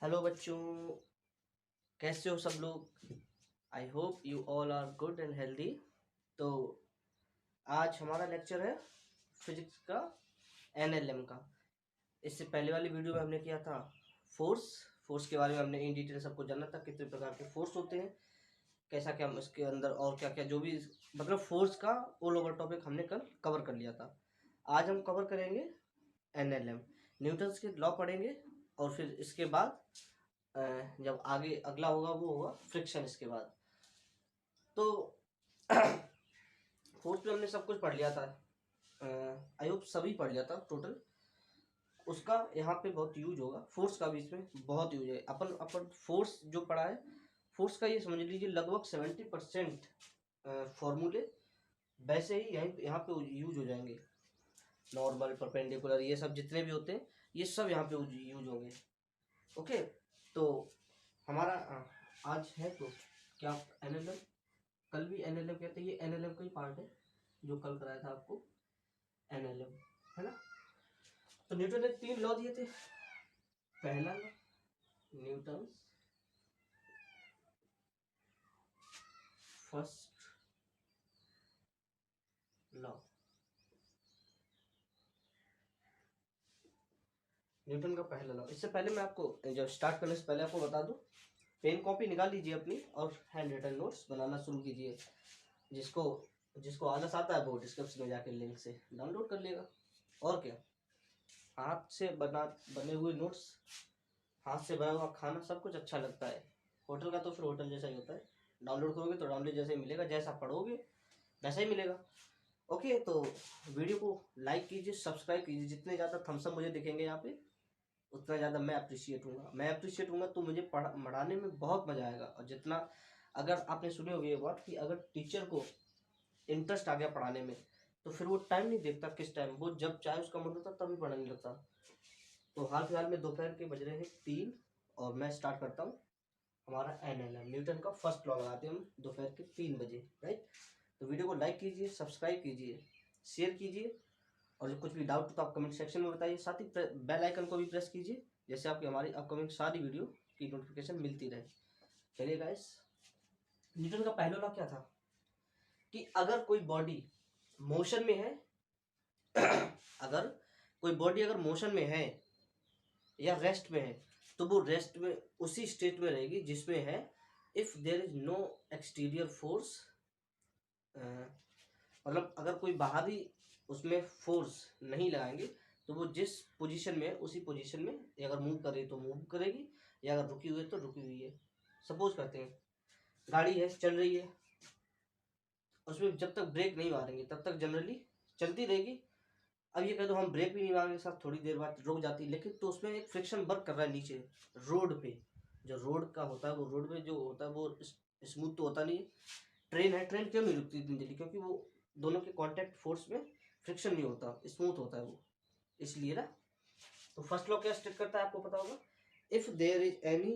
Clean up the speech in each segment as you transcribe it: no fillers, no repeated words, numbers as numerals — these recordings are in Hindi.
हेलो बच्चों, कैसे हो सब लोग। I hope you all are good and healthy. तो आज हमारा लेक्चर है फिजिक्स का, एनएलएम का। इससे पहले वाली वीडियो में हमने किया था फोर्स। फोर्स के बारे में हमने इन डिटेल सबको जानना था, कितने प्रकार के फोर्स होते हैं, कैसा क्या इसके अंदर और क्या क्या जो भी मतलब फोर्स का ऑल ओवर टॉपिक हमने कल कवर कर लिया था। आज हम कवर करेंगे एनएलएम, न्यूटन्स के लॉ पढ़ेंगे। और फिर इसके बाद जब आगे अगला होगा वो होगा फ्रिक्शन इसके बाद। तो फोर्थ में हमने सब कुछ पढ़ लिया था, आई होप सभी पढ़ लिया था टोटल। उसका यहाँ पे बहुत यूज होगा, फोर्स का भी इसमें बहुत यूज है। अपन अपन फोर्स जो पढ़ा है, फोर्स का ये समझ लीजिए लगभग 70% फॉर्मूले वैसे ही यहाँ पे यूज हो जाएंगे। नॉर्मल, परपेंडिकुलर, ये सब जितने भी होते हैं ये सब यहाँ पे यूज होंगे। ओके, तो हमारा आज है तो क्या एनएलएम। कल भी एनएलएम कहते हैं, ये एनएलएम का ही पार्ट है जो कल कराया था आपको, एनएलएम, है ना। तो न्यूटन ने 3 लॉ दिए थे। पहला law, Newton first law. Newton का पहला लॉ। इससे पहले मैं आपको, जब स्टार्ट करने से पहले आपको बता दूं, पेन कॉपी निकाल लीजिए अपनी और हैंड रिटन नोट्स बनाना शुरू कीजिए। जिसको जिसको आलस आता है वो डिस्क्रिप्शन में जाके लिंक से डाउनलोड कर लेगा। और क्या, हाथ से बने हुए नोट्स, हाथ से बना हुआ खाना सब कुछ अच्छा लगता है। होटल का तो फिर होटल जैसा ही होता है, डाउनलोड करोगे तो डाउनलोड जैसा ही मिलेगा, जैसा पढ़ोगे वैसा ही मिलेगा। ओके, तो वीडियो को लाइक कीजिए, सब्सक्राइब कीजिए। जितने ज़्यादा थम्सअप मुझे दिखेंगे यहाँ पे उतना ज़्यादा मैं अप्रिशिएट हूँगा। मैं अप्रिशिएट हूँगा तो मुझे पढ़ाने में बहुत मज़ा आएगा। और जितना, अगर आपने सुनी होगी ये बात कि अगर टीचर को इंटरेस्ट आ गया पढ़ाने में तो फिर वो टाइम नहीं देखता, किस टाइम, वो जब चाहे उसका मन होता तभी पढ़ने लगता। तो हाल फिलहाल में दोपहर के बज रहे हैं 3 और मैं स्टार्ट करता हूँ हमारा एनएलएम। न्यूटन का फर्स्ट लॉ लगाते हैं हम दोपहर के 3 बजे, राइट। तो वीडियो को लाइक कीजिए, सब्सक्राइब कीजिए, शेयर कीजिए। और जो कुछ भी डाउट हो तो आप कमेंट सेक्शन में बताइए। साथ ही बेल आइकन को भी प्रेस कीजिए, जैसे आपकी हमारी अपकमिंग सारी वीडियो की नोटिफिकेशन मिलती रहे। चलिए गाइस, न्यूटन का पहला लॉ क्या था कि अगर कोई बॉडी मोशन में है अगर कोई बॉडी अगर मोशन में है या रेस्ट में है तो वो रेस्ट में उसी स्टेट में रहेगी जिसमें है if there is no exterior force. मतलब अगर कोई बाहरी उसमें फोर्स नहीं लगाएंगे तो वो जिस पोजीशन में है उसी पोजीशन में, अगर मूव कर रही है तो मूव करेगी, या अगर रुकी हुई है तो रुकी हुई है। सपोज करते हैं गाड़ी है, चल रही है, उसमें जब तक ब्रेक नहीं मारेंगे तब तक जनरली चलती रहेगी। अब ये कह दो हम ब्रेक भी नहीं मारेंगे, साथ थोड़ी देर बाद रुक जाती है, लेकिन तो उसमें एक फ्रिक्शन वर्क कर रहा है नीचे रोड पे। जो रोड का होता है वो रोड पे जो होता है वो स्मूथ तो होता नहीं है। ट्रेन है, ट्रेन क्यों नहीं रुकती इतनी जल्दी, क्योंकि वो दोनों के कांटेक्ट फोर्स में फ्रिक्शन नहीं होता, स्मूथ होता है वो, इसलिए ना। तो फर्स्ट लॉ क्या स्टेट करता है आपको पता होगा, इफ देयर इज एनी,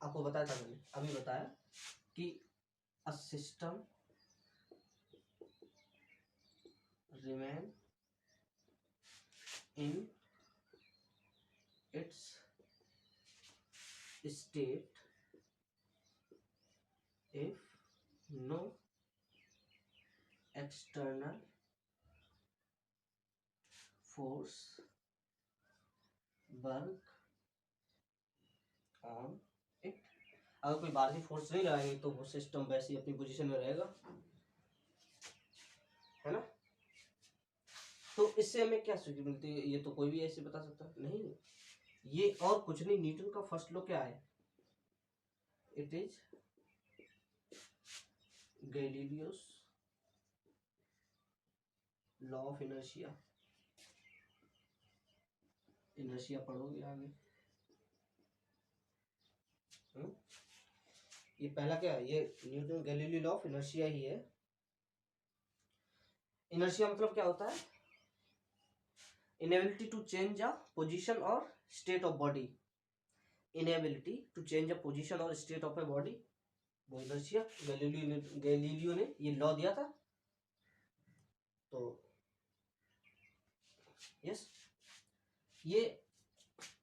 आपको बताया था मैंने अभी बताया कि a system remain in its state if no external force work on it। अगर कोई बाहरी फोर्स नहीं लगाएंगे तो वो सिस्टम वैसे ही अपनी पोजीशन में रहेगा, है ना। तो इससे हमें क्या सीख मिलती है, ये तो कोई भी ऐसे बता सकता है नहीं। ये और कुछ नहीं, न्यूटन का फर्स्ट लॉ क्या है, it is Galileo's law of inertia. Inertia पढ़ोगे आगे। ये पहला क्या है, ये Newton Galileo law of inertia ही है। इनर्शिया मतलब क्या होता है, inability to change a position और state of body. Inability to change a position और स्टेट ऑफ ए बॉडी, वो इनर्शिया। गैलीलियो ने ये लॉ दिया था। तो यस, ये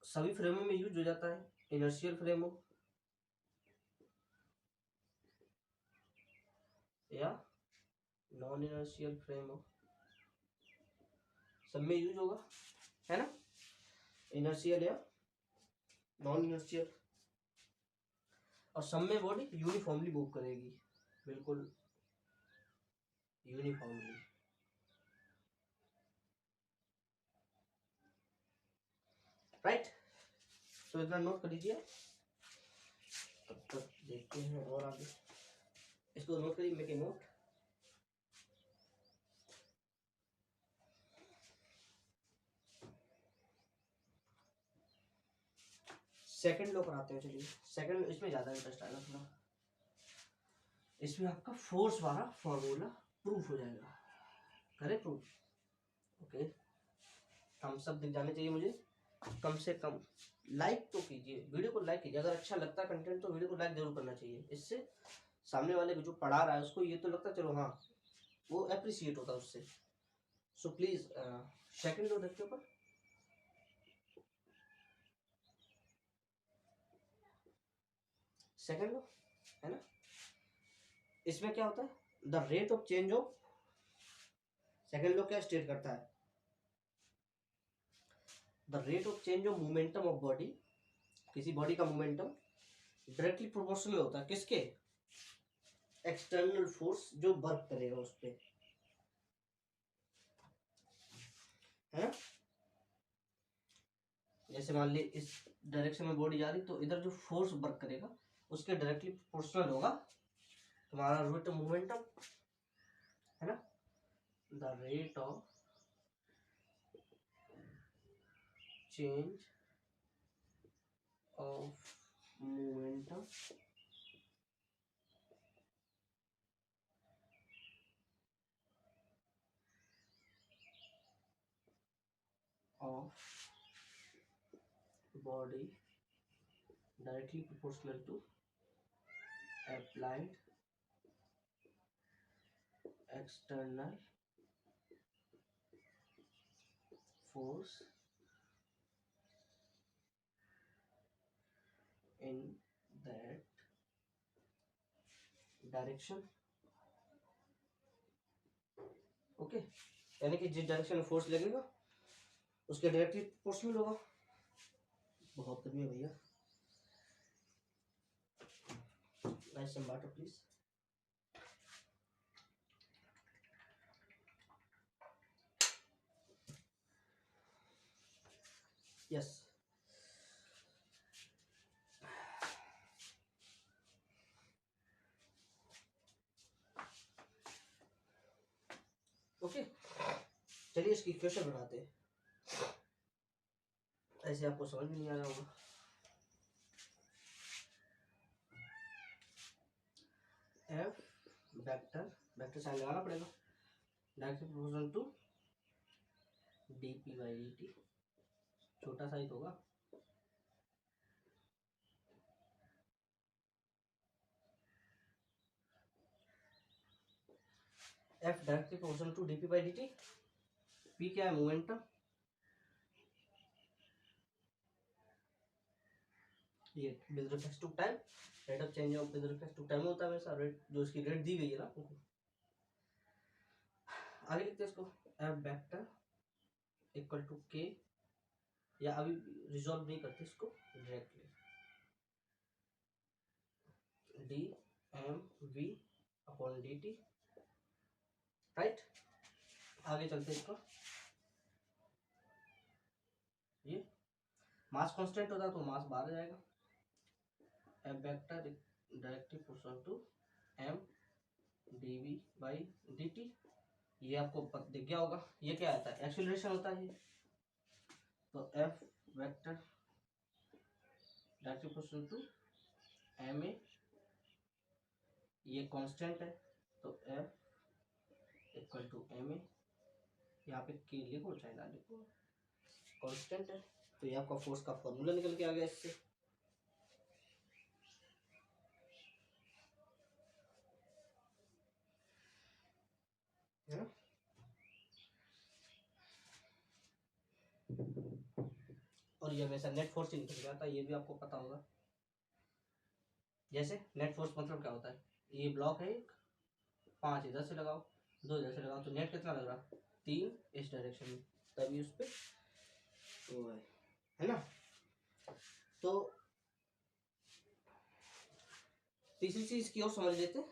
सभी फ्रेमों में यूज हो जाता है, इनर्शियल फ्रेम हो या नॉन इनर्शियल फ्रेम हो, सब में यूज होगा, है ना, इनर्शियल या नॉन इनर्शियल। और सब में बॉडी यूनिफॉर्मली मूव करेगी, बिल्कुल यूनिफॉर्मली। राइट, तो इतना नोट कर लीजिए। तब तक देखते हैं और आगे, इसको नोट करिए, make a note. Second law पर आते हैं, चलिए सेकंड, इसमें ज्यादा इंटरेस्ट आएगा थोड़ा, इसमें आपका फोर्स वाला फॉर्मूला प्रूफ हो जाएगा, करे प्रूफ। ओके, थम्स अप दिख जाने चाहिए मुझे, कम से कम लाइक तो कीजिए, वीडियो को लाइक कीजिए, अगर अच्छा लगता है कंटेंट तो वीडियो को लाइक जरूर करना चाहिए, इससे सामने वाले जो पढ़ा रहा है उसको ये तो लगता है चलो हाँ, वो अप्रिशिएट होता है उससे। सो प्लीज सेकंड लो देखते ऊपर, सेकंड लो, है ना, इसमें क्या होता है, the rate of change of, second law क्या स्टेट करता है, the rate of change of momentum of body, किसी बॉडी का मोमेंटम डायरेक्टली प्रोपोर्शनल होता है किसके, एक्सटर्नल फोर्स जो वर्क करेगा उस पर, है। जैसे मान ली इस डायरेक्शन में बॉडी जा रही तो इधर जो फोर्स वर्क करेगा उसके डायरेक्टली प्रोपोर्शनल होगा तुम्हारा रेट ऑफ मोमेंटम, है ना, the rate of change of momentum of body directly proportional to applied external force in that direction। Okay, यानी कि जिस डायरेक्शन में फोर्स लगेगा उसके डायरेक्टली प्रोपोर्शनल होगा। बहुत गर्मी है भैया, nice some water please. Yes, okay, चलिए इसकी इक्वेशन बनाते हैं, ऐसे आपको समझ में नहीं आ रहा होगा। एफ वेक्टर, वेक्टर साइन लगाना पड़ेगा, directly proportional to dp by dt, छोटा सा ही तो होगा, F directly proportional to dp by dt, p क्या है मोमेंटम, ये with respect to time, rate of change of with respect to time होता है वैसा रेट, जो इसकी रेट दी गई है ना उनको। आगे लिखते हैं इसको, एफ वेक्टर इक्वल टू के, या अभी रिजॉल्व नहीं करते इसको directly, d m v upon d t. Right, आगे चलते हैं इसको, ये मास कांस्टेंट होता तो मास बाहर आ जाएगा, F vector directly proportional to m d v by d t. ये आपको दिख गया होगा, ये क्या आता है, एक्सीलरेशन होता है, तो F vector directly proportional to m a, ये कांस्टेंट है तो F equal to m a, यहाँ पे के लिखो चाहे ना लिखो, कांस्टेंट है, तो ये आपका फोर्स का फॉर्मूला निकल के आ गया इससे। है ना, और ये हमेशा नेट फोर्स ही निकल के आता है, ये भी आपको पता होगा। जैसे नेट फोर्स मतलब क्या होता है, ये ब्लॉक है एक, 5 इधर से लगाओ, 2 इधर से लगाओ, तो नेट कितना लग रहा, 3 इस डायरेक्शन में, तभी उस पर वो है ना। तो तीसरी चीज की और समझ लेते हैं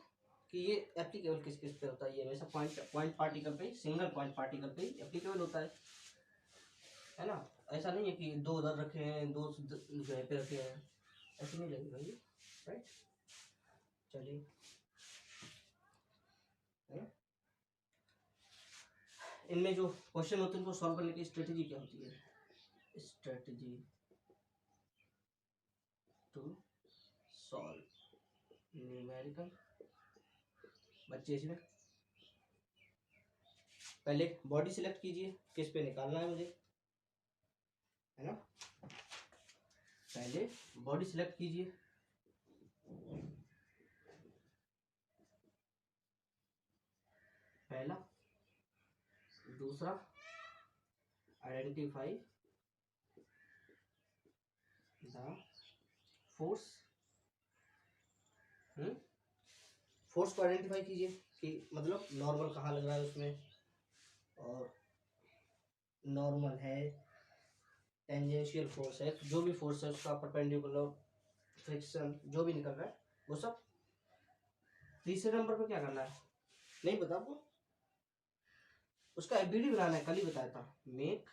कि ये एप्लीकेबल किस किस पे होता है। ये हमेशा पॉइंट पार्टिकल पे, सिंगल पॉइंट पार्टिकल पे एप्लीकेबल होता है ना। ऐसा नहीं है कि 2 उधर रखे हैं, 2 जगह पे रखे हैं, ऐसे नहीं लगेगा ये, राइट। चलिए, है ना। इनमें जो क्वेश्चन होते हैं उनको सॉल्व करने की स्ट्रेटेजी क्या होती है, स्ट्रेटेजी टू सॉल्व न्यूमेरिकल। बच्चे इसमें पहले बॉडी सिलेक्ट कीजिए, किस पे निकालना है मुझे, है ना। पहले बॉडी सिलेक्ट कीजिए, पहला। दूसरा, आइडेंटिफाई द फोर्स। फोर्स को आइडेंटिफाई कीजिए कि मतलब नॉर्मल कहाँ लग रहा है उसमें, और नॉर्मल है, टेंजेंशियल फोर्स है, जो भी फोर्स है उसका परपेंडिकुलर, फ्रिक्शन, जो भी निकल रहा है वो सब। तीसरे नंबर पे क्या करना है, नहीं पता आपको, उसका एफबीडी बनाना है, कल ही बताया था, मेक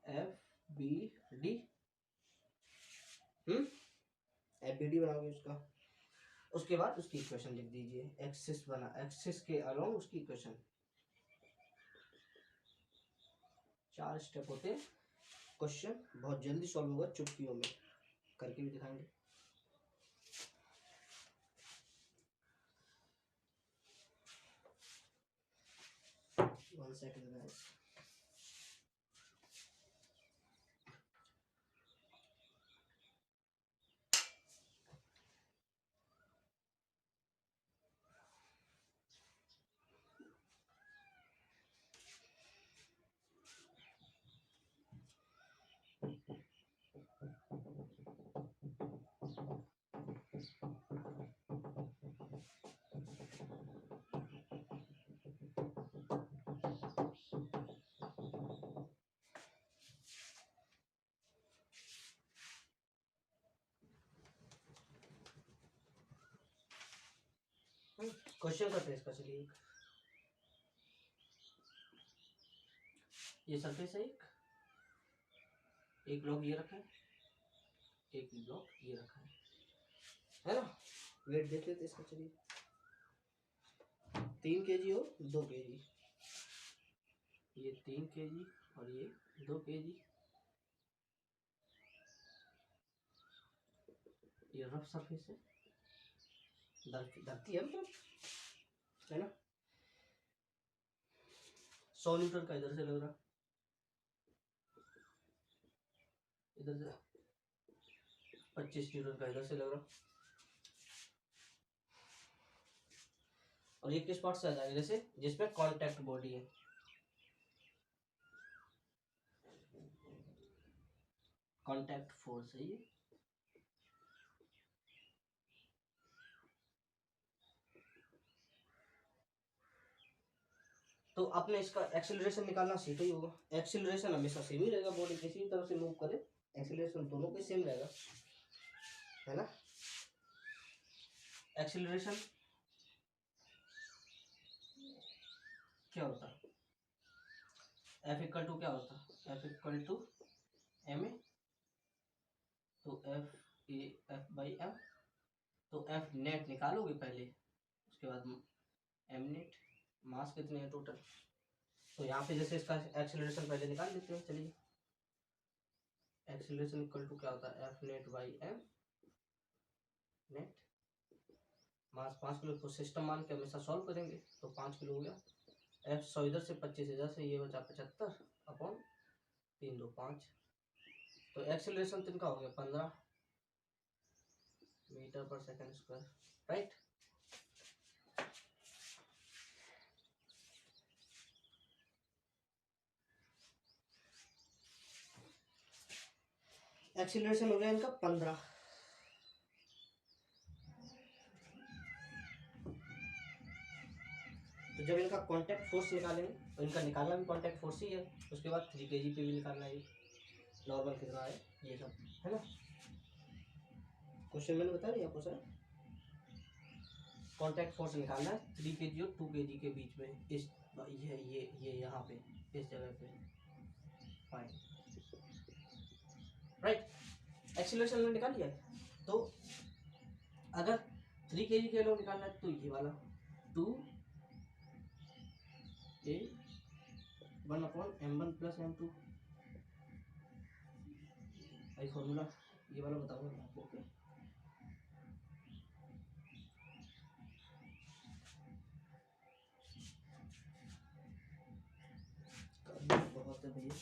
एफबीडी। एफबीडी बनाओगे उसका, उसके बाद उसकी इक्वेशन लिख दीजिए, एक्सिस बना, एक्सिस के अलोंग उसकी इक्वेशन। 4 स्टेप होते हैं, क्वेश्चन बहुत जल्दी सॉल्व होगा, चुटकियों में करके भी दिखाएंगे। One second guys. क्वेश्चन करते हैं इसका, चलिए। ये सरफेस है, एक ब्लॉक ये रखा है, एक ब्लॉक ये रखा है ना। वेट देख लेते इसका, चलिए। 3 kg और 2 kg, ये 3 kg और ये 2 kg। ये रफ सरफेस है, धरती है मतलब, है ना। 100 न्यूटन का इधर से लग रहा, इधर से 25 न्यूटन का इधर से लग रहा, और ये किस पार्ट से आ जाएगा, जैसे जिसमें कांटेक्ट बॉडी है, कांटेक्ट फोर्स है ये। तो आपने इसका एक्सेलरेशन निकालना सीखा ही होगा। एक्सेलरेशन हमेशा सेम ही रहेगा, बॉडी किसी भी तरह से मूव करे, एक्सेलरेशन दोनों के सेम रहेगा, है ना। एक्सेलरेशन क्या होता है, एफ इक्वल टू क्या होता है, F equal to m a, तो एफ बाई एम। तो एफ नेट निकालोगे पहले, उसके बाद एम नेट, मास कितने हैं टोटल। तो यहाँ पे जैसे इसका एक्सेलरेशन पहले निकाल लेते हैं, चलिए। एक्सेलरेशन इक्वल टू क्या होता है, F net by m net. Mass 5 kilo को सिस्टम मान के हमेशा सॉल्व करेंगे, तो 5 किलो हो गया। एफ 100 इधर से 25 इधर से, ये बचा 75 अपॉन 3 2 5। तो एक्सेलरेशन तो इनका हो गया 15 मीटर पर सेकंड स्क्वायर, राइट। एक्सीलरेशन हो गया इनका 15। तो जब इनका कांटेक्ट फोर्स निकालेंगे तो इनका निकालना भी कांटेक्ट फोर्स ही है, उसके बाद 3 kg पे भी निकालना है, नॉर्मल कितना है ये सब है ना। क्वेश्चन मैंने बता दिया आपको सर, कांटेक्ट फोर्स निकालना है 3 kg और 2 kg के बीच में, इस ये यहाँ पे इस जगह पे फाइन राइट। एक्सीलरेशन मैंने निकाल लिया है, तो अगर 3 kg के लोग निकालना है तो ये वाला 2a(1/m1 + m2) आई फॉर्मूला ये वाला बताऊंगा मैं आपको। ओके बहुत है भैया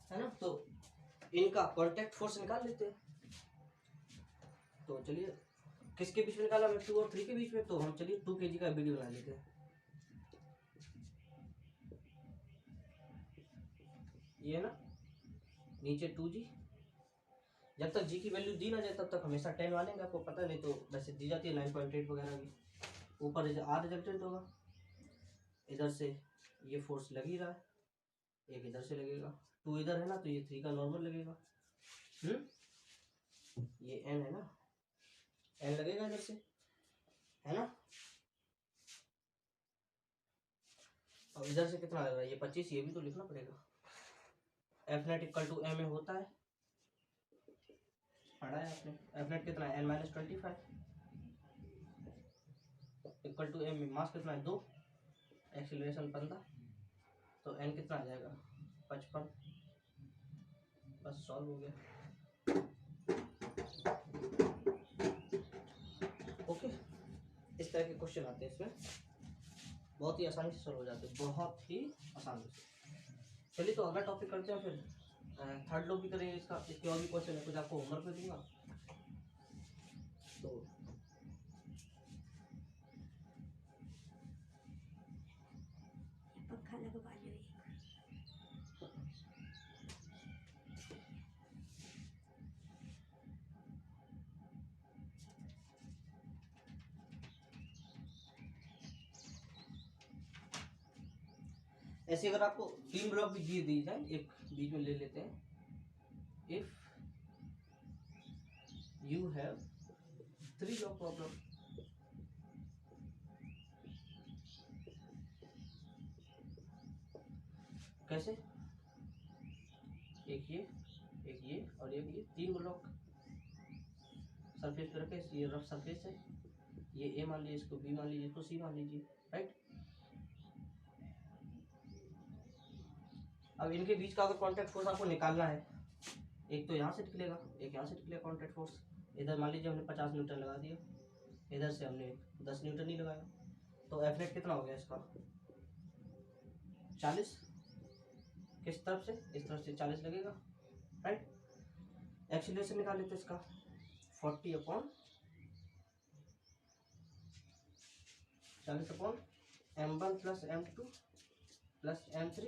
है ना। तो इनका कांटेक्ट फोर्स निकाल लेते हैं। तो चलिए किसके बीच में निकाला, मैं 2 और 3 के बीच में, तो हम चलिए 2 kg का वीडियो बना लेते हैं। ये ना नीचे 2g, जब तक g की वैल्यू दी ना जाए तब तक हमेशा 10 मानेंगे, आपको पता नहीं तो वैसे दी जाती है 9.8 वगैरह की। ऊपर r रिजल्टेंट होगा, इधर से ये फोर्स लग ही रहा है, एक इधर से लगेगा, 2 इधर है ना तो ये 3 का नॉर्मल लगेगा। ये n है ना, n लगेगा इधर से है ना, और इधर से कितना लग रहा है ये 25, ये भी तो लिखना पड़ेगा। F net equal to m में होता है, पढ़ा है आपने, F नेट कितना है n-25 इक्वल टू m में मास कितना है 2, एक्सीलरेशन 15, तो n कितना आ जाएगा 55, बस सॉल्व हो गया। ओके इस तरह के क्वेश्चन आते हैं इसमें, बहुत ही आसानी से सॉल्व हो जाते हैं, बहुत ही आसानी से। चलिए तो अगला टॉपिक करते हैं, फिर थर्ड लॉ भी करेंगे इसका, इसके और भी क्वेश्चन है, कुछ आपको होमवर्क में दूंगा। तो पंखा लगवा लो। ऐसे अगर आपको 3 ब्लॉक भी दिए दी जाए, एक बीच में ले लेते हैं, if you have 3 block problem, कैसे, एक ये और एक ये 3 ब्लॉक सरफेस पे रखे, ये रफ सरफेस है, ये ए मान लीजिए, इसको बी मान लीजिए, इसको सी मान लीजिए, राइट। अब इनके बीच का अगर कांटेक्ट फोर्स आपको निकालना है, एक तो यहाँ से निकलेगा, एक यहाँ से निकलेगा कांटेक्ट फोर्स, इधर मान लीजिए हमने 50 न्यूटन लगा दिया, इधर से हमने 10 न्यूटन ही लगाया, तो एफ नेट कितना हो गया इसका 40, किस तरफ से, इस तरफ से 40 लगेगा, राइट। एक्सीलरेशन निकाल लेते इसका 40/40/m1 + m2 + m3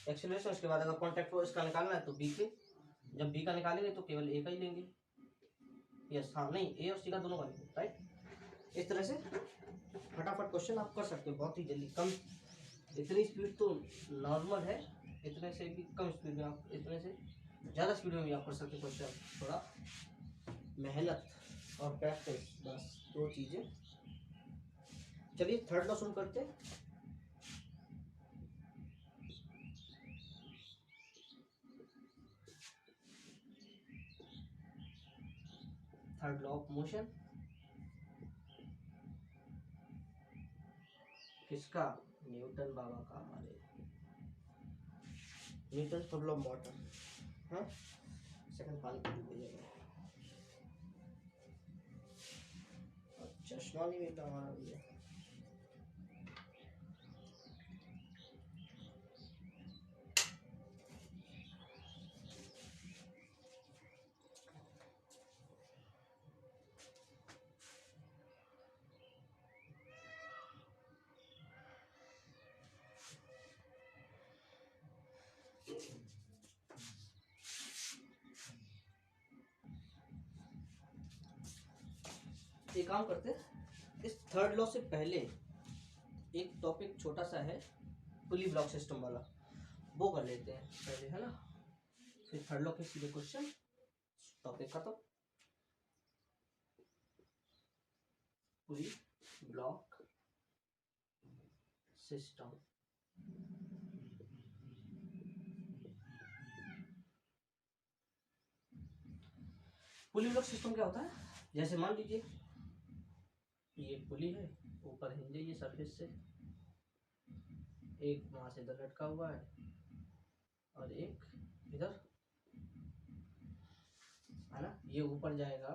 एक्सीलरेशन। उसके बाद अगर कांटेक्ट फोर्स का निकालना है तो बी के, जब बी का निकालेंगे तो केवल ए का ही लेंगे, यस हाँ नहीं ए और सी का दोनों का लेंगे, राइट। इस तरह से फटाफट क्वेश्चन आप कर सकते हो बहुत ही जल्दी, कम इतनी स्पीड तो नॉर्मल है, इतने से भी कम स्पीड में आप, इतने से ज़्यादा स्पीड में भी आप कर सकते हो क्वेश्चन, थोड़ा मेहनत और प्रैक्टिस, बस 2 चीज़ें। चलिए थर्ड लॉ शुरू करते हैं। थर्ड लॉ ऑफ मोशन किसका, न्यूटन बाबा का, हमारे न्यूटन लॉ ऑफ मोशन। हाँ सेकंड पानी पी लीजिएगा, चश्मा नहीं मिलता हमारा भैया। एक काम करते हैं, इस थर्ड लॉ से पहले एक टॉपिक छोटा सा है पुली ब्लॉक सिस्टम वाला, वो कर लेते हैं पहले, है ना। फिर थर्ड लॉ के सीधे क्वेश्चन, टॉपिक खत्म। पुली ब्लॉक सिस्टम, पुली ब्लॉक सिस्टम क्या होता है? जैसे मान लीजिए ये पुली है, ऊपर हिंज है ये सरफेस से, एक वहां से इधर लटका हुआ है और एक इधर, है ना। ये ऊपर जाएगा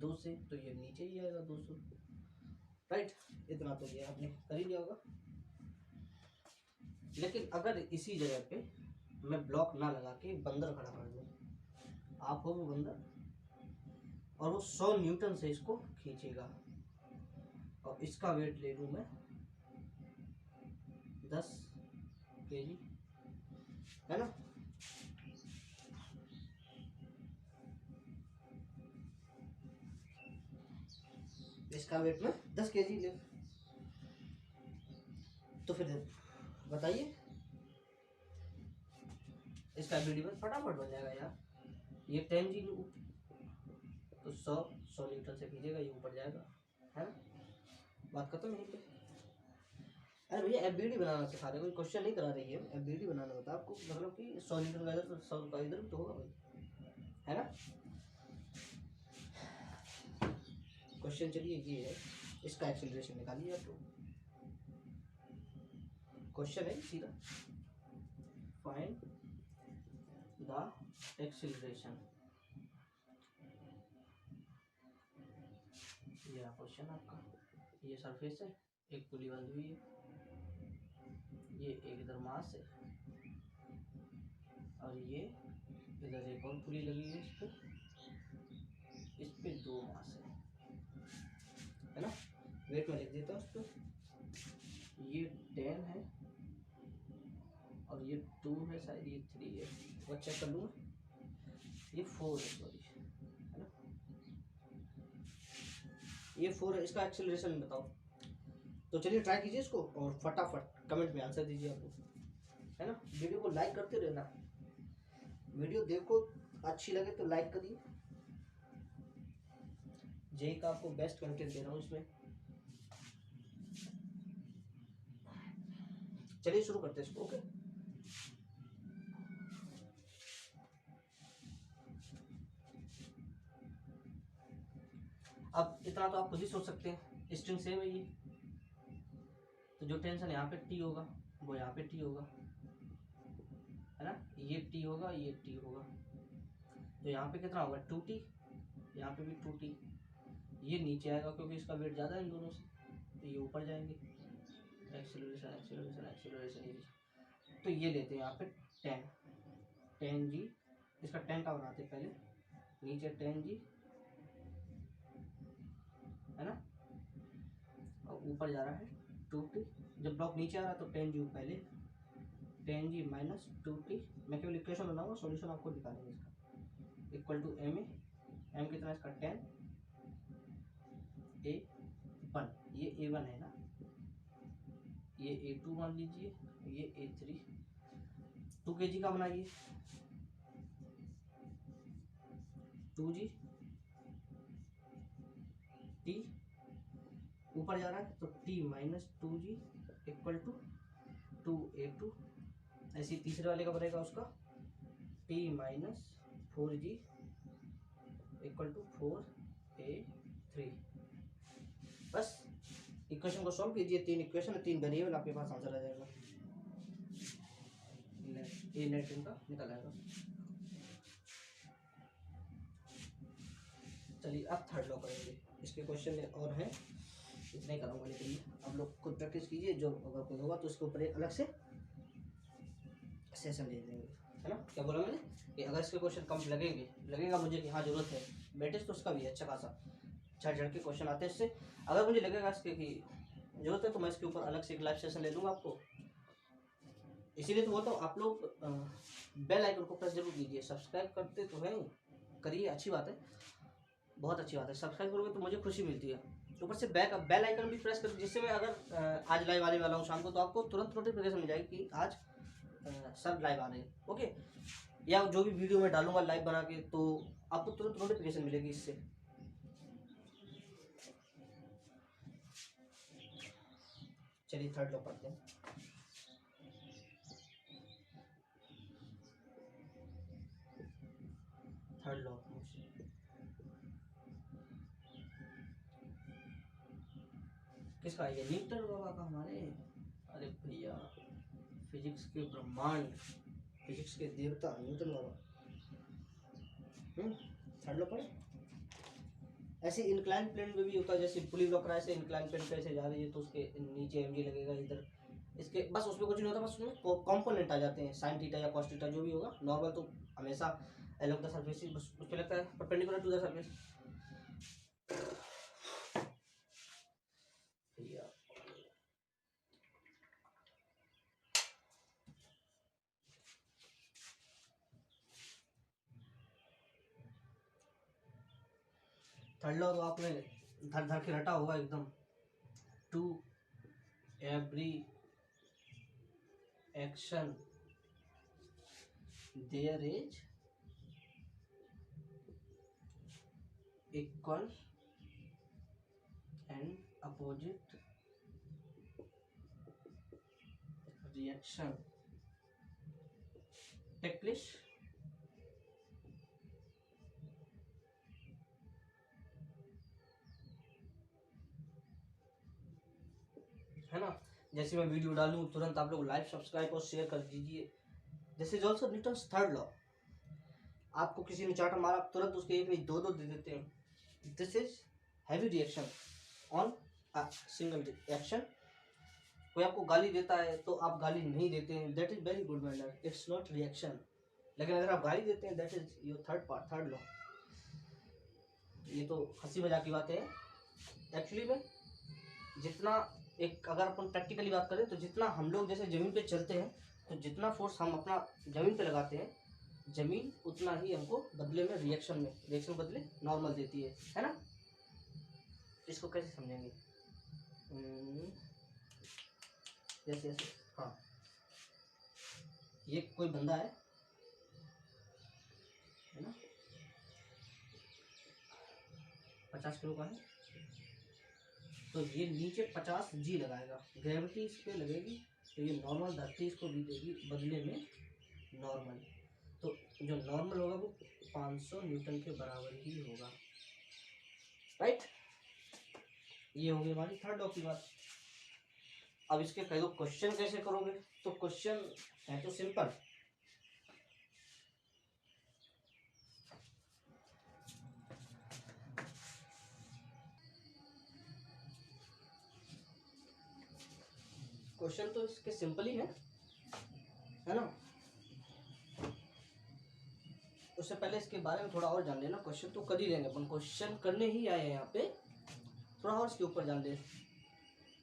2 से तो ये नीचे ही आएगा 200, राइट। इतना तो ये आपने कर ही लिया होगा। लेकिन अगर इसी जगह पे मैं ब्लॉक ना लगा के बंदर खड़ा कर दूं, आप हो वो बंदर, और वो 100 न्यूटन से इसको खींचेगा, और इसका वेट ले लूं मैं 10 kg, है ना। इसका वेट में 10 kg ले, तो फिर बताइए इसका एबिलिटी में फटाफट बन जाएगा यार। ये 10 जी तो 100 न्यूटन से खींचेगा, ये ऊपर जाएगा, है ना। बात खत्म यहीं पे। अरे भैया एबिलिटी बनाना सिखा रहे, कोई क्वेश्चन नहीं करा रही है, एबिलिटी बनाना होता है आपको, मतलब कि 100 न्यूटन का इधर तो 100 का इधर तो होगा भाई, है ना। क्वेश्चन चलिए ये है, इसका एक्सेलरेशन निकालिए आप। क्वेश्चन है सीधा, फाइंड द एक्सेलरेशन, ये क्वेश्चन आपका। ये सरफेस है, एक पुली बंधी हुई है, ये एक इधर मास है, और ये इधर एक और पुली लगी है, इस पे 2 मास है ना। वेट में लिख देता हूँ उस पर, ये 10 है और ये 2 है, शायद ये 3 है, वो चेक कर लूँगा, ये 4 है, सॉरी, है ना, ये 4 है। इसका एक्सेलरेशन बताओ। तो चलिए ट्राई कीजिए इसको, और फटाफट कमेंट में आंसर दीजिए आप लोग, है ना। वीडियो को लाइक करते रहना, वीडियो देखो अच्छी लगे तो लाइक करिए। जेई का आपको बेस्ट कंटेंट दे रहा हूँ इसमें। चलिए शुरू करते हैं इसको, ओके। अब इतना तो आप खुद ही सोच सकते हैं, स्ट्रिंग सेम है ये, तो जो टेंशन यहाँ पे टी होगा वो यहाँ पे टी होगा, है ना। ये टी होगा, ये टी होगा, तो यहाँ पे कितना होगा 2t, यहाँ पे भी 2t। ये नीचे आएगा क्योंकि इसका वेट ज़्यादा है इन दोनों से, तो ये ऊपर जाएंगे। एक्सेलरेशन एक्सेलरेशन एक्सेलरेशन, ये तो ये लेते हैं यहाँ पे 10 जी, इसका 10 का बनाते हैं पहले, नीचे 10 जी, है ना, और ऊपर जा रहा है 2t। जब ब्लॉक नीचे आ रहा है तो 10 जी पहले, 10 जी माइनस 2t। मैं केवल इक्वेशन बनाऊंगा, सॉल्यूशन आपको निकालेंगे इसका, इक्वल टू एम कितना है इसका 10, A1, ये A1 है ना, ये A2 मान लीजिए, ये A3। 2 kg का बनाइए, 2g, t ऊपर जा रहा है तो t minus 2g equal to 2A2। ऐसे तीसरे वाले का बनेगा उसका t minus 4g equal to 4A3। बस इक्वेशन को सॉल्व कीजिए, 3 इक्वेशन है, 3 वेरिएबल, आपके पास आंसर आ जाएगा, ए नेट इनका निकल आएगा। चलिए अब थर्ड लॉ करेंगे, इसके क्वेश्चन और हैं, इतने ही कराऊंगा, लेकिन आप लोग खुद प्रैक्टिस कीजिए, जो अगर कोई होगा तो इसके ऊपर एक अलग से सेशन ले लेंगे, है ना। क्या बोला मैंने कि अगर इसके क्वेश्चन कम लगेगा मुझे कि हाँ जरूरत है वेटेज तो उसका भी है अच्छा खासा, झड़ के क्वेश्चन आते हैं इससे, अगर मुझे लगेगा इसके की जरूरत है तो मैं इसके ऊपर अलग से एक लाइव सेशन ले लूँगा आपको। इसीलिए तो बोलता हूँ आप लोग बेल आइकन को प्रेस जरूर कीजिए, सब्सक्राइब करते तो हैं, करिए, अच्छी बात है, बहुत अच्छी बात है। सब्सक्राइब करोगे तो मुझे खुशी मिलती है, ऊपर से बेल आइकन भी प्रेस कर, जिससे मैं अगर आज लाइव आने वाला हूँ शाम को, तो आपको तुरंत नोटिफिकेशन मिल जाएगी कि आज सब लाइव आ रहे हैं। ओके, या जो भी वीडियो मैं डालूंगा लाइव बना के, तो आपको तुरंत नोटिफिकेशन मिलेगी इससे। चलिए थर्ड लॉ पढ़ते हैं। थर्ड लॉ किसका है? न्यूटन बाबा का हमारे। अरे भैया, फिजिक्स के ब्रह्मांड, फिजिक्स के देवता न्यूटन बाबा। थर्ड लॉ पढ़े। ऐसे इंक्लाइन प्लेन में भी होता है, जैसे पुली ब्लॉक रहा है, ऐसे इंक्लाइन प्लेन पे ऐसे जा रही है तो उसके नीचे mg लगेगा इधर। इसके बस उसमें कुछ नहीं होता, बस उसमें कंपोनेंट आ जाते हैं, साइन थीटा या कॉस थीटा जो भी होगा। नॉर्मल तो हमेशा अलोंग द सरफेस बस उस पे लगता है, perpendicular to the surface. Third law तो आपने धर धर के रटा होगा एकदम। To every action there is equal and opposite reaction take place. है ना, जैसे मैं वीडियो डालूं तुरंत आप लोग लाइक सब्सक्राइब और शेयर कर दीजिए। This is also Newton's third law. आपको किसी ने चाटा मारा, आप तुरंत उसके एक नहीं दो दो दे देते हैं। This is heavy reaction on a single reaction. कोई आपको गाली देता है तो आप गाली नहीं देते हैं, that is very good manner, it's not reaction. लेकिन अगर आप गाली देते हैं, that is your third law. ये तो हंसी मजाक की बात है। एक्चुअली में जितना एक अगर अपन प्रैक्टिकली बात करें तो जितना हम लोग जैसे जमीन पे चलते हैं, तो जितना फोर्स हम अपना जमीन पे लगाते हैं, जमीन उतना ही हमको बदले में रिएक्शन बदले नॉर्मल देती है ना। इसको कैसे समझेंगे? जैसे हाँ, ये कोई बंदा है ना, 50 किलो का है, तो ये नीचे 50 जी लगाएगा, ग्रेविटी इस पे लगेगी, तो ये नॉर्मल धरती इसको भी देगी बदले में नॉर्मल। तो जो नॉर्मल होगा वो 500 न्यूटन के बराबर ही होगा, राइट। ये होगी हमारी थर्ड लॉ की बात। अब इसके कई लोग क्वेश्चन कैसे करोगे, तो क्वेश्चन है तो सिंपल। क्वेश्चन तो इसके सिंपल ही है ना। उससे पहले इसके बारे में थोड़ा और जान लेना। क्वेश्चन तो कर ही लेंगे अपन, क्वेश्चन करने ही आए हैं यहाँ पे, थोड़ा और इसके ऊपर जान ले।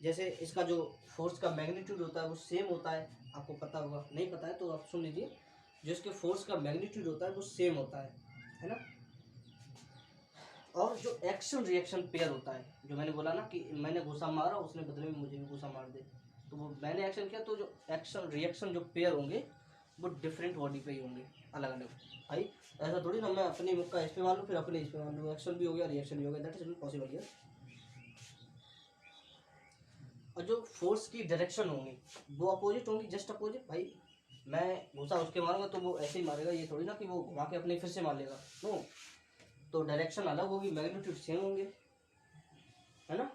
जैसे इसका जो फोर्स का मैग्नीट्यूड होता है वो सेम होता है, आपको पता होगा, नहीं पता है तो आप सुन लीजिए। जो इसके फोर्स का मैग्नीट्यूड होता है वो सेम होता है ना। और जो एक्शन रिएक्शन पेयर होता है, जो मैंने बोला ना कि मैंने घुसा मारा, उसने बदले में मुझे भी घुसा मार दे, तो वो मैंने एक्शन किया, तो जो एक्शन रिएक्शन जो पेयर होंगे वो डिफरेंट बॉडी पे ही होंगे, अलग अलग। भाई ऐसा थोड़ी ना मैं अपने मुख का इस पे मान लूँ फिर अपने इस पे मान लूँ, एक्शन भी हो गया रिएक्शन भी हो गया, that is not possible here. और जो फोर्स की डायरेक्शन होंगी वो अपोजिट होंगी, जस्ट अपोजिट। भाई मैं घुसा उसके मारूंगा तो वो ऐसे ही मारेगा, ये थोड़ी ना कि वो घुमा के अपने फिर से मार लेगा, नो। तो डायरेक्शन अलग होगी, मैग्नीट्यूड सेम होंगे, है ना।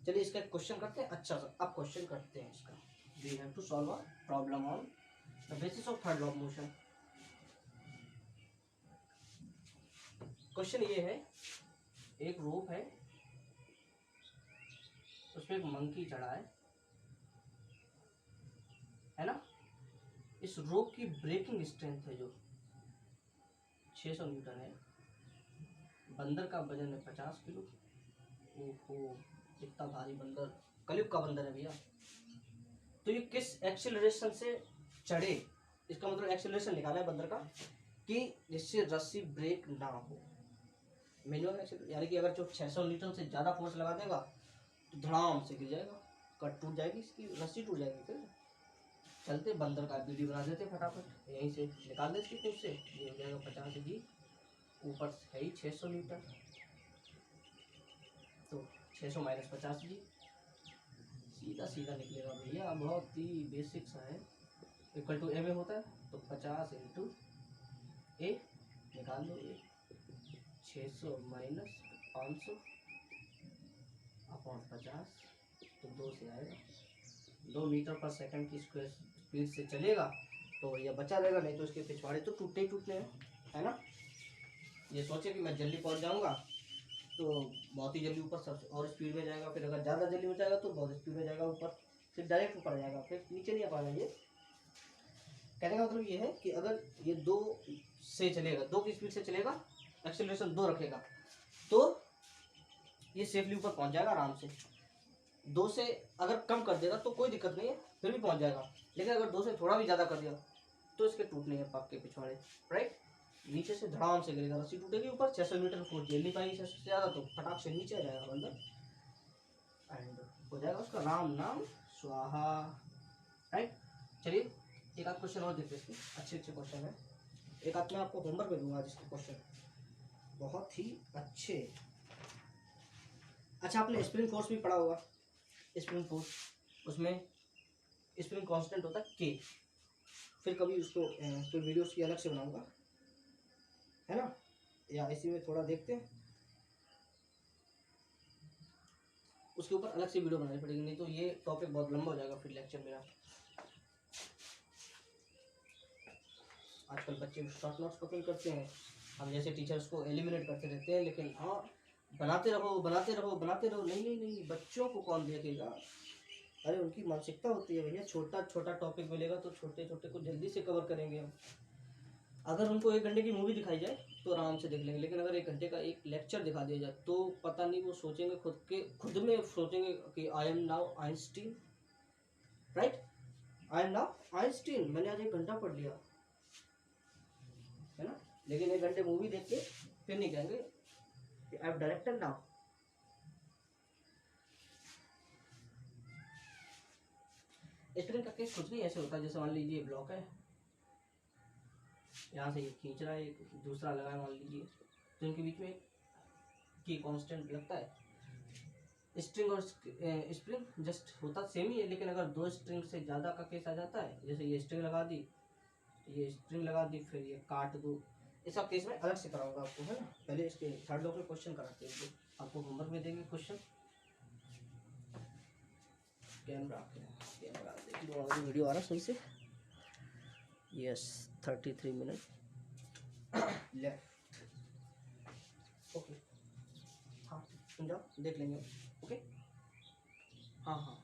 चलिए इसका क्वेश्चन करते हैं। अच्छा सर अब क्वेश्चन करते हैं इसका। We have to solve a problem on the basis of third law of motion. Question ये है, एक रोप है, उसमें एक मंकी चढ़ा है ना। इस रोप की ब्रेकिंग स्ट्रेंथ है जो 600 न्यूटन है, बंदर का वजन है 50 किलो। ओहो, इतना भारी बंदर, कलयुग का बंदर है भैया। तो ये किस एक्सेलरेशन से चढ़े, इसका मतलब एक्सेलरेशन निकाला है बंदर का, कि जिससे रस्सी ब्रेक ना हो। मिनिमम एक्सेलरेशन यानी कि अगर जो 600 न्यूटन से ज़्यादा फोर्स लगा देगा तो धड़ाम से गिर जाएगा, कट टूट जाएगी, इसकी रस्सी टूट जाएगी। फिर चलते बंदर का वीडियो बना देते फटाफट, यहीं से निकाल देते कुछ से, ये हो जाएगा 50 जी, ऊपर है ही 600 न्यूटन, तो 600 माइनस 50 जी, सीधा सीधा निकलेगा भैया, बहुत ही बेसिक सा है। इक्वल टू ए में होता है तो 50 इंटू ए, निकाल लो ए, 600 माइनस 500 अपॉन 50, तो 2 से आएगा। 2 मीटर पर सेकंड की स्क्वायर स्पीड से चलेगा तो भैया बचा रहेगा, नहीं तो इसके पिछवाड़े तो टूटते ही टूटने हैं, है ना। ये सोचे कि मैं जल्दी पहुंच जाऊंगा तो बहुत ही जल्दी ऊपर सब और स्पीड में जाएगा, फिर अगर ज़्यादा जल्दी में जाएगा तो बहुत स्पीड में जाएगा ऊपर, फिर डायरेक्ट ऊपर जाएगा, फिर नीचे नहीं आ पाएगा। ये कहने का मतलब ये है कि अगर ये 2 से चलेगा, 2 की स्पीड से चलेगा, एक्सेलरेशन 2 रखेगा तो ये सेफली ऊपर पहुंच जाएगा आराम से। 2 से अगर कम कर देगा तो कोई दिक्कत नहीं है, फिर भी पहुंच जाएगा, लेकिन अगर 2 से थोड़ा भी ज़्यादा कर दिया तो इसके टूटने हैं पग के पिछवाड़े, राइट। नीचे से धड़ाम से गिरेगा, रस्सी टूटेगी, ऊपर 600 मीटर फोर्स झेल नहीं पाएगी 600 से ज़्यादा, तो फटाक से नीचे आ जाएगा बंदर एंड हो जाएगा उसका राम नाम स्वाहा, राइट। चलिए एक आध क्वेश्चन और देखते हैं, अच्छे अच्छे क्वेश्चन है, एक आध मैं आपको होमवर्क में दूंगा जिसके क्वेश्चन बहुत ही अच्छे। अच्छा, आपने स्प्रिंग फोर्स भी पढ़ा होगा, स्प्रिंग फोर्स, उसमें स्प्रिंग कांस्टेंट होता है के, फिर कभी उसको कोई वीडियो उसकी अलग से बनाऊंगा, है ना, या इसी में थोड़ा देखते हैं, उसके ऊपर अलग से वीडियो बनानी पड़ेगी, नहीं तो ये टॉपिक बहुत लंबा हो जाएगा फिर लेक्चर मेरा। आजकल बच्चे शॉर्ट नोट्स पसंद करते हैं, हम जैसे टीचर्स को एलिमिनेट करते रहते हैं, लेकिन हाँ बनाते रहो बनाते रहो बनाते रहो, नहीं नहीं नहीं, बच्चों को कौन देखेगा, अरे उनकी मानसिकता होती है भैया, छोटा छोटा टॉपिक मिलेगा तो छोटे छोटे को जल्दी से कवर करेंगे हम। अगर उनको 1 घंटे की मूवी दिखाई जाए तो आराम से देख लेंगे, लेकिन अगर 1 घंटे का एक लेक्चर दिखा दिया जाए तो पता नहीं, वो सोचेंगे खुद में सोचेंगे कि I am now Einstein, right, I am now Einstein, मैंने आज 1 घंटा पढ़ लिया, है ना। लेकिन 1 घंटे मूवी देख के फिर नहीं कहेंगे कि I am director now. Spring का केस कुछ नहीं ऐसे होता है, जैसे मान लीजिए ब्लॉक है, यहाँ से ये खींच रहा है, दूसरा लगा है मान लीजिए, तो इनके बीच में की कांस्टेंट लगता है। स्ट्रिंग और स्प्रिंग जस्ट होता सेम ही है, लेकिन अगर 2 स्ट्रिंग से ज़्यादा का केस आ जाता है, जैसे ये स्ट्रिंग लगा दी, ये स्ट्रिंग लगा दी, फिर ये काट दो, इस सब केस में अलग से कराऊंगा आपको, है ना। पहले इसके थर्ड लॉ के क्वेश्चन कराते हैं, आपको होमवर्क में देंगे क्वेश्चन। कैमरा देखिए वीडियो आ रहा सही से, यस 33 मिनट लेफ्ट, ओके, हाँ सुन जाओ, देख लेंगे, ओके, हाँ हाँ।